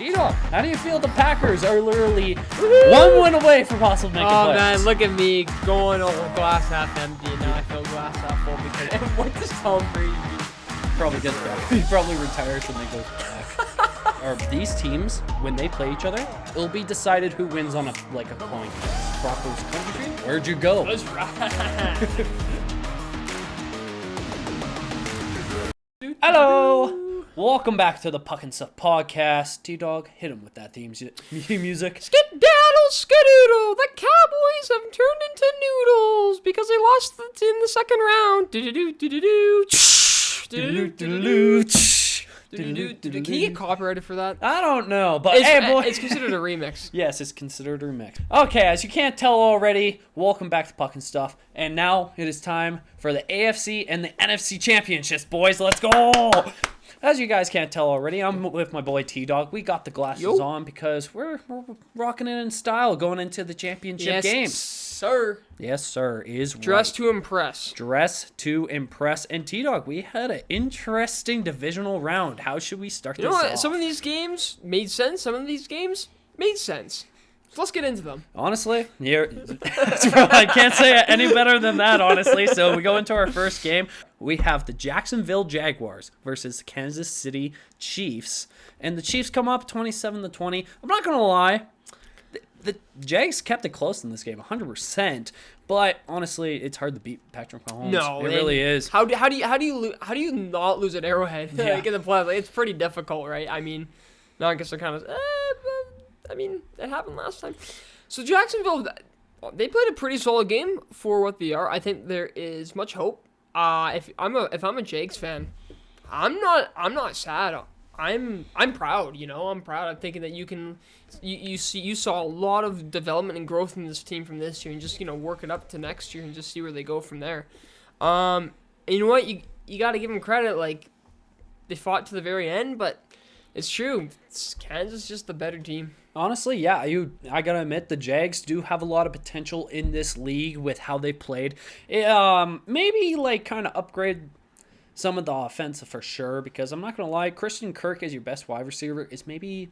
T-Dog, how do you feel the Packers are literally one win away from possibly making playoffs? Oh man, look at me going all glass half empty, and now I feel glass half full because what does Tom Brady do? Probably gets back. He probably retires and then goes back. Or these teams, when they play each other, it'll be decided who wins on a coin toss. Broncos country, where'd you go? That's right. Hello! Welcome back to the Puck and Stuff podcast. T-Dog, hit him with that theme music. Skedaddle, skedoodle, the Cowboys have turned into noodles because they lost in the second round. Can you get copyrighted for that? I don't know, but hey, boy. It's considered a remix. Yes, it's considered a remix. Okay, as you can't tell already, welcome back to Puck and Stuff. And now it is time for the AFC and the NFC championships, boys. Let's go! As you guys can't tell already, I'm with my boy T-Dog. We got the glasses on because we're rocking it in style going into the championship game. Yes, sir. Yes, sir. Dress to impress. Dress to impress. And T-Dog, we had an interesting divisional round. How should we start this off? Some of these games made sense. Some of these games made sense. So let's get into them. Honestly, I can't say it any better than that, honestly. So we go into our first game. We have the Jacksonville Jaguars versus the Kansas City Chiefs. And the Chiefs come up 27-20. I'm not going to lie. The Jags kept it close in this game, 100%. But honestly, it's hard to beat Patrick Mahomes. No, it really is. How do you not lose at Arrowhead in the playoffs? Like, it's pretty difficult, right? I mean, now I guess they're kind of. It happened last time. So Jacksonville, they played a pretty solid game for what they are. I think there is much hope. If I'm a Jags fan, I'm not sad. I'm proud. I'm proud. I'm thinking that you saw a lot of development and growth in this team from this year, and just work it up to next year and just see where they go from there. And you know what? You got to give them credit. Like, they fought to the very end, but it's true. Kansas is just the better team. Honestly, yeah, I gotta admit, the Jags do have a lot of potential in this league with how they played. Maybe kind of upgrade some of the offense for sure, because I'm not gonna lie, Christian Kirk as your best wide receiver is maybe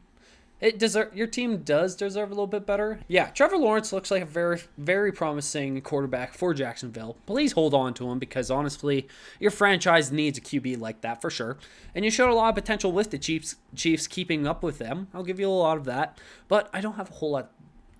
your team does deserve a little bit better. Yeah, Trevor Lawrence looks like a very, very promising quarterback for Jacksonville. Please hold on to him, because honestly, your franchise needs a QB like that for sure. And you showed a lot of potential with the Chiefs keeping up with them. I'll give you a lot of that. But I don't have a whole lot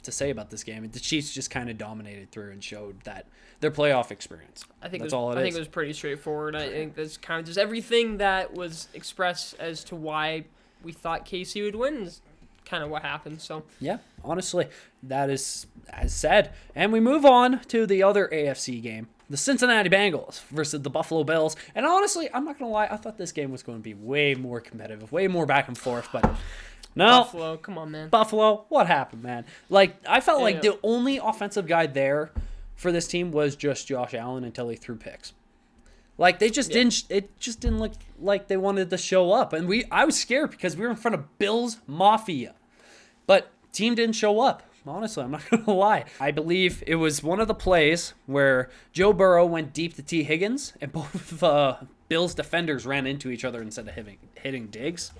to say about this game. The Chiefs just kind of dominated through and showed that their playoff experience. I think it was pretty straightforward. I think that's kind of just everything that was expressed as to why we thought KC would win is kind of what happened. So yeah, honestly, that is as said. And we move on to the other AFC game, the Cincinnati Bengals versus the Buffalo Bills. And honestly, I'm not gonna lie, I thought this game was going to be way more competitive, way more back and forth, but no. Buffalo, come on, man. Buffalo, what happened, man? I felt like the only offensive guy there for this team was just Josh Allen until he threw picks. They just didn't. It just didn't look like they wanted to show up, and I was scared because we were in front of Bills Mafia, but team didn't show up. Honestly, I'm not gonna lie. I believe it was one of the plays where Joe Burrow went deep to T. Higgins, and both Bills defenders ran into each other instead of hitting Diggs.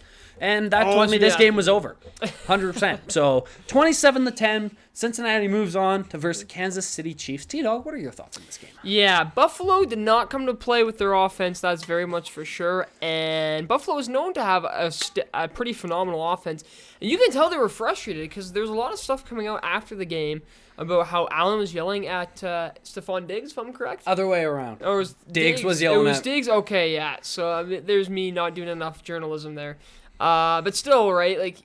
And that told me this game was over, 100%. So 27-10, Cincinnati moves on to versus Kansas City Chiefs. T-Dog, what are your thoughts on this game? Yeah, Buffalo did not come to play with their offense, that's very much for sure. And Buffalo is known to have a pretty phenomenal offense. And you can tell they were frustrated because there's a lot of stuff coming out after the game about how Allen was yelling at Stephon Diggs, if I'm correct. Other way around. Or was Diggs was yelling at... It was Diggs? Okay, yeah. So there's me not doing enough journalism there. But still, right,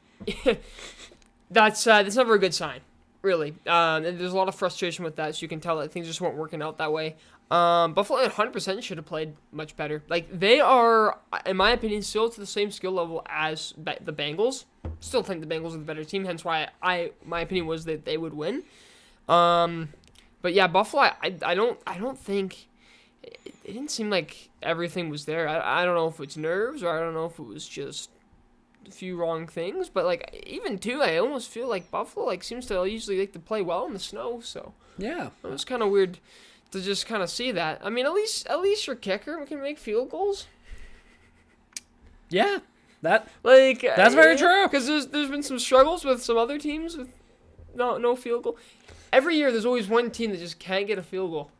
that's never a good sign, really. And there's a lot of frustration with that, so you can tell that things just weren't working out that way. Buffalo 100% should have played much better. They are, in my opinion, still to the same skill level as the Bengals. Still think the Bengals are the better team, hence why my opinion was that they would win. But yeah, Buffalo, I don't think... It didn't seem like everything was there. I don't know if it's nerves or I don't know if it was just a few wrong things, but even too, I almost feel like Buffalo seems to usually like to play well in the snow. So yeah, it was kind of weird to just kind of see that. I mean, at least your kicker can make field goals. Yeah, That Like That's very true. Because there's been some struggles with some other teams with no field goal. Every year there's always one team that just can't get a field goal.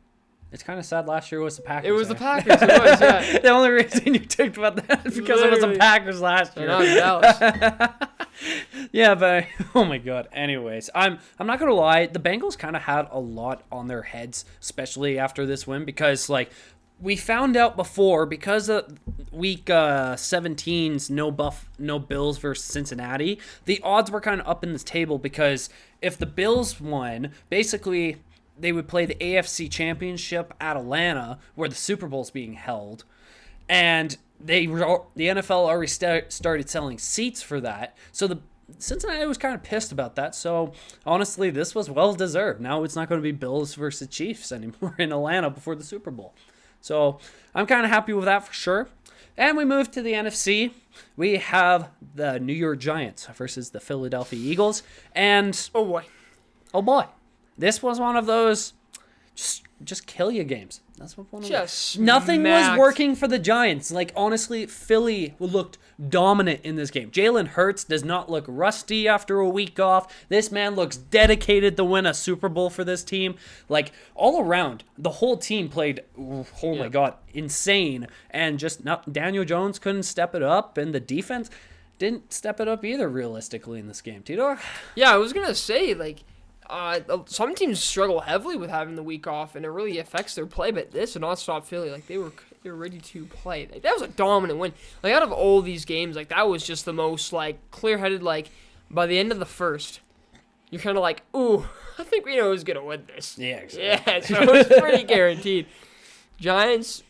It's kind of sad. Last year was the Packers. It was the eh? Packers. It was, yeah. The only reason you talked about that is because it was the Literally. Packers last year. And now it's Dallas. Yeah, but oh my god. Anyways, I'm not gonna lie. The Bengals kind of had a lot on their heads, especially after this win, because like we found out before, because of week 17's no Bills versus Cincinnati, the odds were kind of up in this table, because if the Bills won, basically they would play the AFC Championship at Atlanta, where the Super Bowl's being held, and the NFL already started selling seats for that. So the Cincinnati was kind of pissed about that. So honestly, this was well deserved. Now it's not going to be Bills versus Chiefs anymore in Atlanta before the Super Bowl. So I'm kind of happy with that for sure. And we move to the NFC. We have the New York Giants versus the Philadelphia Eagles. And Oh boy. oh boy, this was one of those just kill you games. That's what one of Just nothing was smacked. working for the Giants. Like honestly, Philly looked dominant in this game. Jalen Hurts does not look rusty after a week off. This man looks dedicated to win a Super Bowl for this team. Like all around, the whole team played. Oh my god, insane! And just not Daniel Jones couldn't step it up, and the defense didn't step it up either. Realistically, in this game, Tito. Yeah, I was gonna say like. Some teams struggle heavily with having the week off, and it really affects their play. But this did not stop Philly. Like they were ready to play. Like, that was a dominant win. Like out of all these games, like that was just the most like clear-headed. Like by the end of the first, you're kind of like, ooh, I think we know who's gonna win this. Yeah, exactly. Yeah, so it was pretty guaranteed. Giants,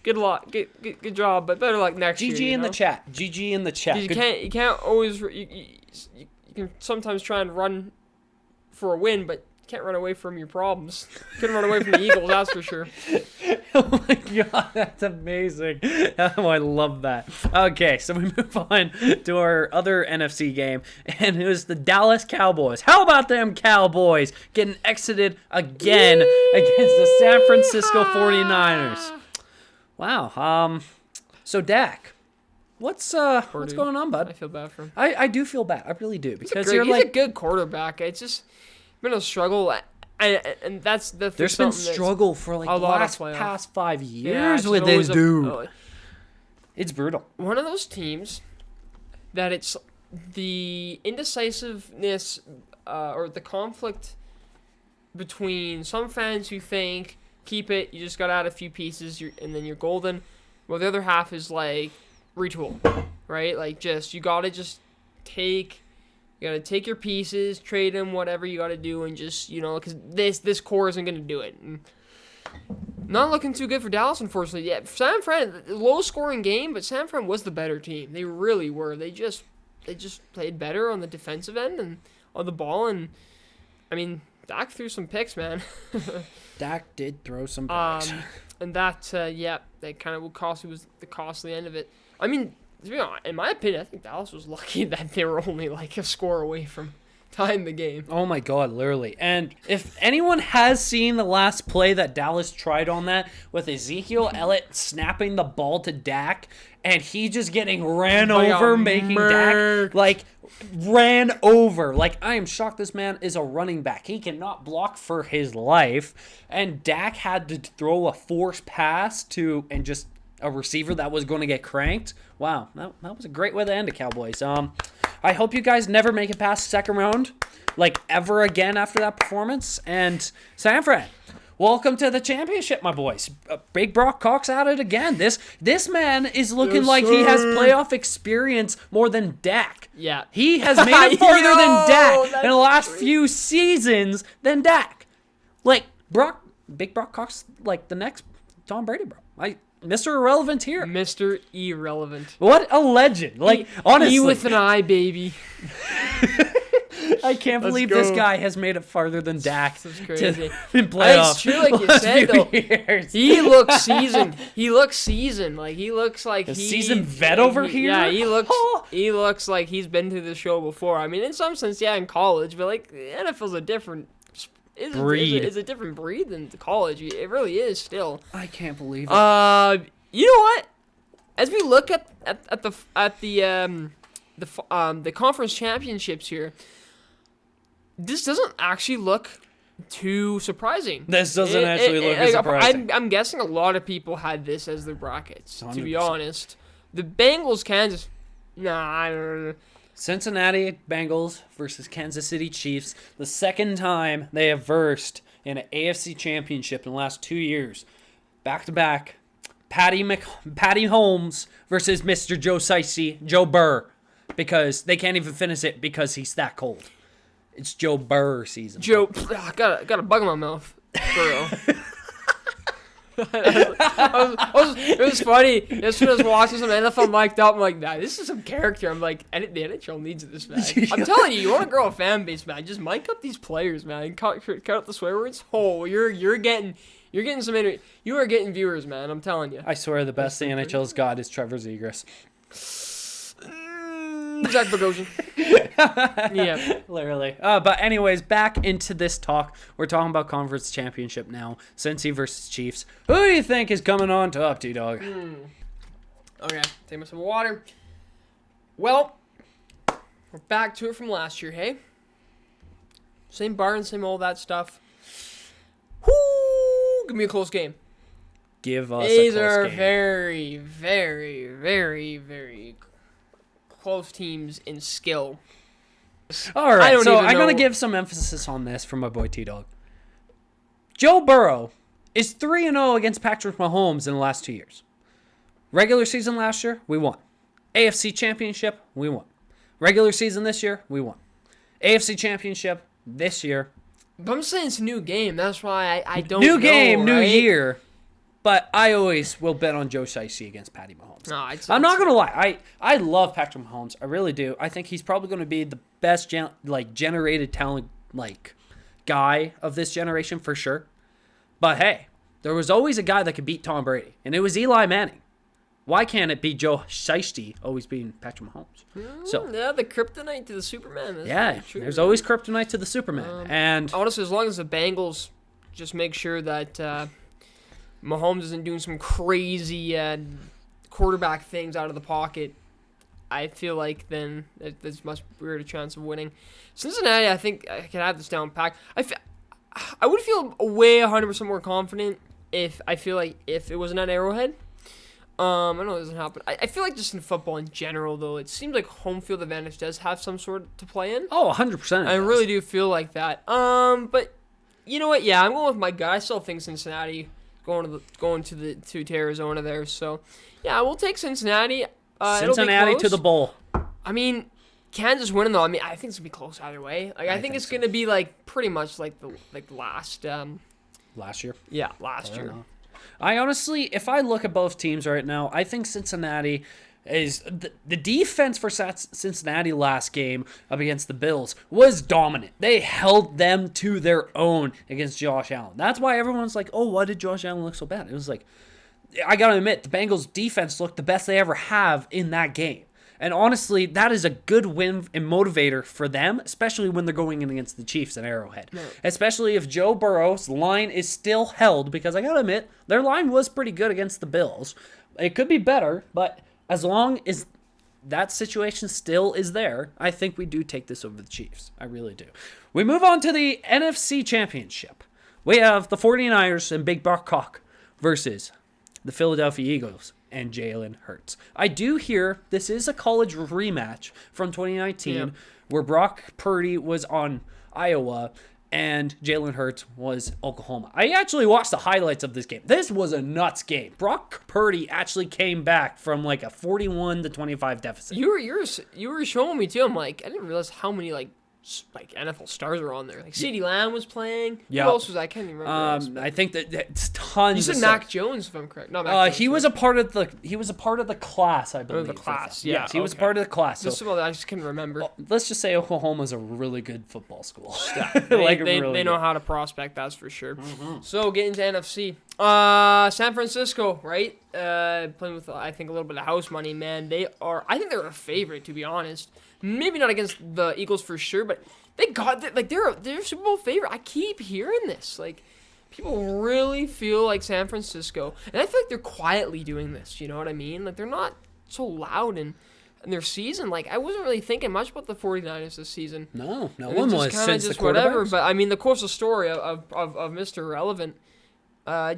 good luck, good job, but better luck next year. GG you in the know? chat. GG in the chat. You Good- you can't always you can sometimes try and run for a win, but you can't run away from your problems. You couldn't run away from the Eagles, that's for sure. Oh my god, that's amazing. Oh, I love that. Okay, so we move on to our other NFC game, and it was the Dallas Cowboys. How about them Cowboys getting exited again against the San Francisco 49ers? Wow. So Dak, what's Dude. going on, I bud? feel bad for him. I do feel bad. I really do, because He's you're a like good quarterback. It's just been a struggle, and that's the there's been something that's struggle for like a the lot of last playoff. past 5 Yeah, years it's with always this dude. oh, It's brutal. one of those teams that it's the indecisiveness or the conflict between some fans who think keep it, you just got to add a few pieces, and then you're golden. Well, the other half is like retool, right? Like just you gotta take your pieces, trade them, whatever you gotta do, and just because this core isn't gonna do it. And not looking too good for Dallas, unfortunately. Yeah, San Fran, low scoring game, but San Fran was the better team. They really were. They just played better on the defensive end and on the ball, and I mean Dak threw some picks, man. Dak did throw some picks. And that kind of was the costly end of it. I mean, to be honest, in my opinion, I think Dallas was lucky that they were only like a score away from tying the game. Oh my god, literally. And if anyone has seen the last play that Dallas tried on that with Ezekiel Elliott snapping the ball to Dak and he just getting ran Like a over, making murk. Dak like ran over. Like, I am shocked this man is a running back. He cannot block for his life. And Dak had to throw a forced pass to and just a receiver that was going to get cranked. Wow, that was a great way to end it, Cowboys. I hope you guys never make it past second round, like ever again after that performance. And San Fran, welcome to the championship, my boys. Big Brock Cox at it again. This man is looking Yes, like he has sir. playoff experience more than Dak. Yeah. He has made it farther Yo, than Dak that's in the last crazy. few seasons than Dak. Like Big Brock Cox, like the next Tom Brady, bro. Mr. Irrelevant here. Mr. Irrelevant. What a legend. Like, honestly, E with an I, baby. I can't Let's believe this go. guy has made it farther than Dak This is crazy. in playoffs. It's true, like you last said, few though. years. He looks seasoned. He looks seasoned. Like he looks like A he seasoned vet over here? Yeah, he looks. Oh. He looks like he's been through the show before. I mean, in some sense, yeah, in college, but like the NFL's a different. Breed. Is a different breed than the college. It really is still. I can't believe it. You know what? as we look at the conference championships here, this doesn't actually look too surprising. This doesn't actually look as surprising. I'm guessing a lot of people had this as their brackets. 100%. To be honest, the Bengals, Kansas. Nah, I don't know. Cincinnati Bengals versus Kansas City Chiefs. The second time they have versed in an AFC championship in the last 2 years. Back to back. Patty Holmes versus Mr. Joe Shiesty, Joe Burr. Because they can't even finish it because he's that cold. It's Joe Burr season. I got a bug in my mouth. Burrow. It was funny. Yesterday I was watching some NFL mic'd up. I'm like, nah, this is some character. I'm like, the NHL needs this, man. I'm telling you, you want to grow a fan base, man. Just mic up these players, man. Cut out the swear words. Oh, you're getting some you are getting viewers, man. I'm telling you. I swear the best the NHL's got is Trevor Zegras. Zach Bogosian. Yeah. Literally. But anyways, back into this talk. We're talking about conference championship now. Cincy versus Chiefs. Who do you think is coming on top, T-Dog? Okay, take me some water. Well, we're back to it from last year, hey? Same bar and same all that stuff. Whoo! Give me a close game. Give us These a close are game. very, very, very, very close teams in skill. All right, so I'm going know. to give some emphasis on this from my boy T-Dog. Joe Burrow is 3-0 against Patrick Mahomes in the last 2 years. Regular season last year, we won. AFC Championship, we won. Regular season this year, we won. AFC Championship this year. But I'm saying it's a new game. That's why I don't New know, game, new right? year. But I always will bet on Joe Shiesty against Patty Mahomes. No, I'm not going to lie. I love Patrick Mahomes. I really do. I think he's probably going to be the best generated talent guy of this generation for sure. But hey, there was always a guy that could beat Tom Brady, and it was Eli Manning. Why can't it be Joe Shiesty always beating Patrick Mahomes? So Yeah, the kryptonite to the Superman. That's yeah, very true, there's man. always kryptonite to the Superman. And Honestly, as long as the Bengals just make sure that Mahomes isn't doing some crazy quarterback things out of the pocket, I feel like then there's much greater chance of winning. Cincinnati, I think I can have this down packed. I would feel way 100% more confident if it wasn't at Arrowhead. I know it doesn't happen. I feel like just in football in general, though, it seems like home field advantage does have some sort to play in. oh, 100%. I really do feel like that. But you know what? Yeah, I'm going with my guy. I still think Cincinnati going to Arizona there. So yeah, we'll take Cincinnati. Cincinnati to the bowl. I mean, Kansas winning though. I mean, I think it's gonna be close either way. Like I think it's so. gonna be like pretty much like the last. Last year. Yeah, last year. I honestly, if I look at both teams right now, I think Cincinnati is the defense for Cincinnati last game up against the Bills was dominant. They held them to their own against Josh Allen. That's why everyone's like, oh, why did Josh Allen look so bad? It was like, I got to admit, the Bengals defense looked the best they ever have in that game. And honestly, that is a good win and motivator for them, especially when they're going in against the Chiefs at Arrowhead. No. Especially if Joe Burrow's line is still held, because I got to admit, their line was pretty good against the Bills. It could be better, but as long as that situation still is there, I think we do take this over the Chiefs. I really do. We move on to the NFC Championship. We have the 49ers and Big Brock Cock versus the Philadelphia Eagles and Jalen Hurts. I do hear this is a college rematch from 2019 where Brock Purdy was on Iowa and Jalen Hurts was Oklahoma. I actually watched the highlights of this game. This was a nuts game. Brock Purdy actually came back from like a 41-25 deficit. You were showing me too. I'm like, I didn't realize how many like NFL stars were on there. Like CeeDee Lamb was playing. Yeah. Who else was I can't even remember. I think that it's tons. You said of Mac stuff. Jones, if I'm correct. Not Mac Jones. He was a part of the class, I believe. the class, Yes, he was a okay. part of the class. So Just about that, I just couldn't remember. let's just say Oklahoma's a really good football school. They know how to prospect, that's for sure. Mm-hmm. So getting to NFC, San Francisco, right? Playing with I think a little bit of house money, man. I think they're a favorite, to be honest. Maybe not against the Eagles for sure, but they're a Super Bowl favorite. I keep hearing this, like people really feel like San Francisco, and I feel like they're quietly doing this. You know what I mean? Like they're not so loud in their season. Like I wasn't really thinking much about the 49ers this season. No It one was kinda since the just whatever. quarterbacks. But I mean, the course of story of Mr. Irrelevant,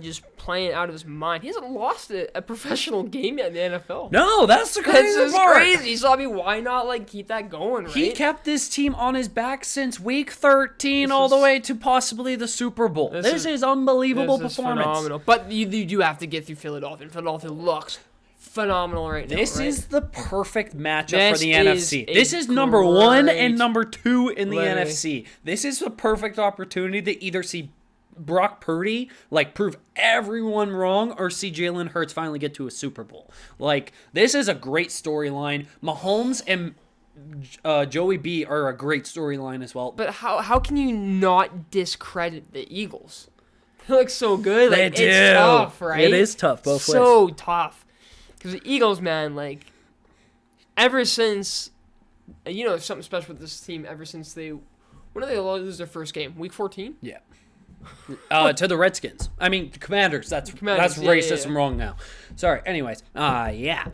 just playing out of his mind. He hasn't lost a professional game yet in the NFL. No, that's the That's crazy just part. crazy. So I mean, why not like keep that going, right? He kept this team on his back since week 13 This all the is- way to possibly the Super Bowl. This is unbelievable This is performance. phenomenal. But you do have to get through Philadelphia. Philadelphia looks phenomenal right now. This right? is the perfect matchup for This the is NFC. a This is number 1 great- and number 2 in the Literally. NFC. This is the perfect opportunity to either see Brock Purdy like prove everyone wrong or see Jalen Hurts finally get to a Super Bowl. Like this is a great storyline. Mahomes and Joey B are a great storyline as well. But how can you not discredit the Eagles? They look so good. Like, They it's do. tough, right? It is tough both so tough. Because the Eagles, man, like, ever since, something special with this team, ever since when did they lose their first game? Week 14? Yeah. To the Redskins. I mean, Commanders. That's Commanders, yeah, racist. yeah. I'm wrong now. Sorry. Anyways, yeah.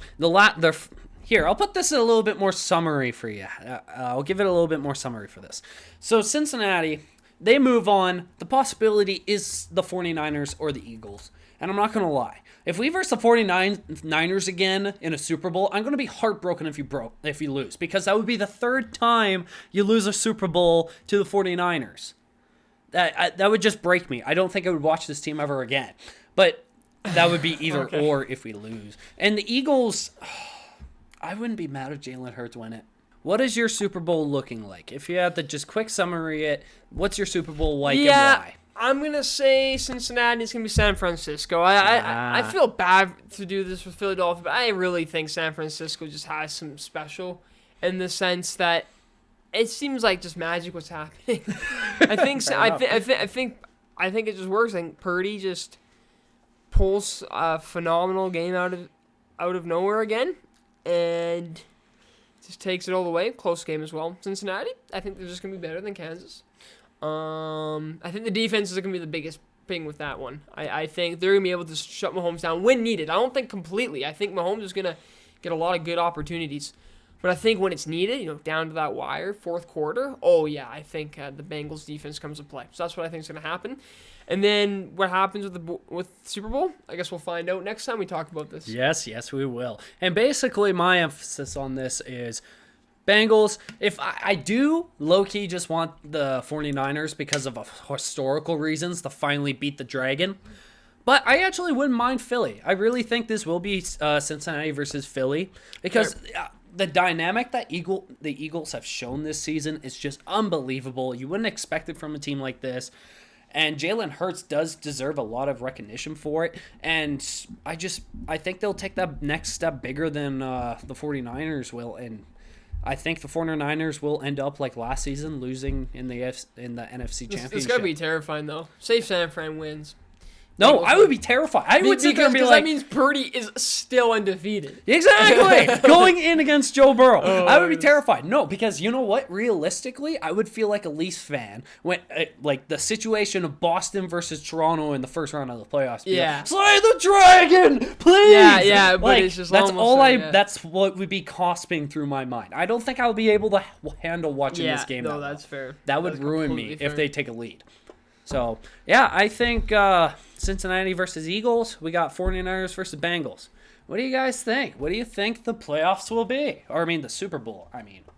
Here, I'll put this in a little bit more summary for you. I'll give it a little bit more summary for this. So Cincinnati, they move on. The possibility is the 49ers or the Eagles. And I'm not going to lie. If we verse the 49ers again in a Super Bowl, I'm going to be heartbroken if you lose. Because that would be the third time you lose a Super Bowl to the 49ers. That would just break me. I don't think I would watch this team ever again. But that would be either Okay. or if we lose. And the Eagles, I wouldn't be mad if Jalen Hurts win it. What is your Super Bowl looking like? If you had to just quick summary it, what's your Super Bowl like and why? I'm going to say Cincinnati is going to be San Francisco. I feel bad to do this with Philadelphia, but I really think San Francisco just has some special in the sense that it seems like just magic was happening. I think it just works. I think Purdy just pulls a phenomenal game out of nowhere again, and just takes it all the way. Close game as well. Cincinnati, I think they're just gonna be better than Kansas. I think the defense is gonna be the biggest thing with that one. I think they're gonna be able to shut Mahomes down when needed. I don't think completely. I think Mahomes is gonna get a lot of good opportunities. But I think when it's needed, down to that wire, fourth quarter, oh yeah, I think the Bengals defense comes to play. So that's what I think is going to happen. And then what happens with Super Bowl, I guess we'll find out next time we talk about this. Yes, we will. And basically my emphasis on this is Bengals. If I do low-key just want the 49ers because of historical reasons to finally beat the Dragon. But I actually wouldn't mind Philly. I really think this will be Cincinnati versus Philly because the dynamic that the Eagles have shown this season is just unbelievable. You wouldn't expect it from a team like this. And Jalen Hurts does deserve a lot of recognition for it. And I think they'll take that next step bigger than the 49ers will. And I think the 49ers will end up like last season, losing in the NFC Championship. It's going to be terrifying, though. Say if San Fran wins. No, I would be terrified. I would sit there and be like, that means Purdy is still undefeated. Exactly. Going in against Joe Burrow. I would be terrified. No, because you know what? Realistically, I would feel like a Leafs fan when like the situation of Boston versus Toronto in the first round of the playoffs. Yeah. Slay the Dragon, please. Yeah, but like, it's just that's almost all like, yeah. that's what would be cosping through my mind. I don't think I would be able to handle watching this game. No, that that's fair. That would That's ruin me completely if fair. they take a lead. So, yeah, I think Cincinnati versus Eagles. We got 49ers versus Bengals. What do you guys think? What do you think the playoffs will be? Or, the Super Bowl,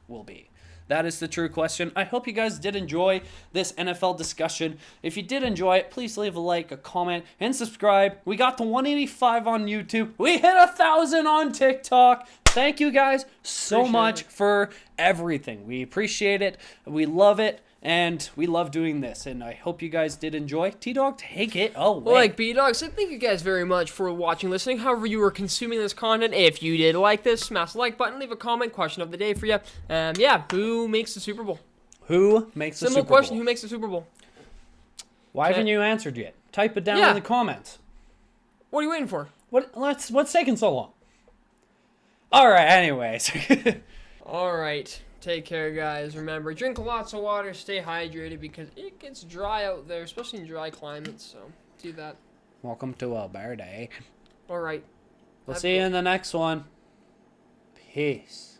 will be. That is the true question. I hope you guys did enjoy this NFL discussion. If you did enjoy it, please leave a like, a comment, and subscribe. We got to 185 on YouTube. We hit 1,000 on TikTok. Thank you guys so Appreciate much it. for everything. We appreciate it. We love it. And we love doing this, and I hope you guys did enjoy. T-Dog, take it away. Well, like B-Dog said, thank you guys very much for watching, listening, however you were consuming this content. If you did like this, smash the like button, leave a comment, question of the day for you. Who makes the Super Bowl? Who makes the Simple Super question, Bowl? who makes the Super Bowl? Why haven't you answered yet? Type it down Yeah. in the comments. What are you waiting for? What's taking so long? All right, anyways. All right. Take care, guys. Remember, drink lots of water, stay hydrated because it gets dry out there, especially in dry climates. So, do that. Welcome to Alberta. All right. We'll see you in the next one. Peace.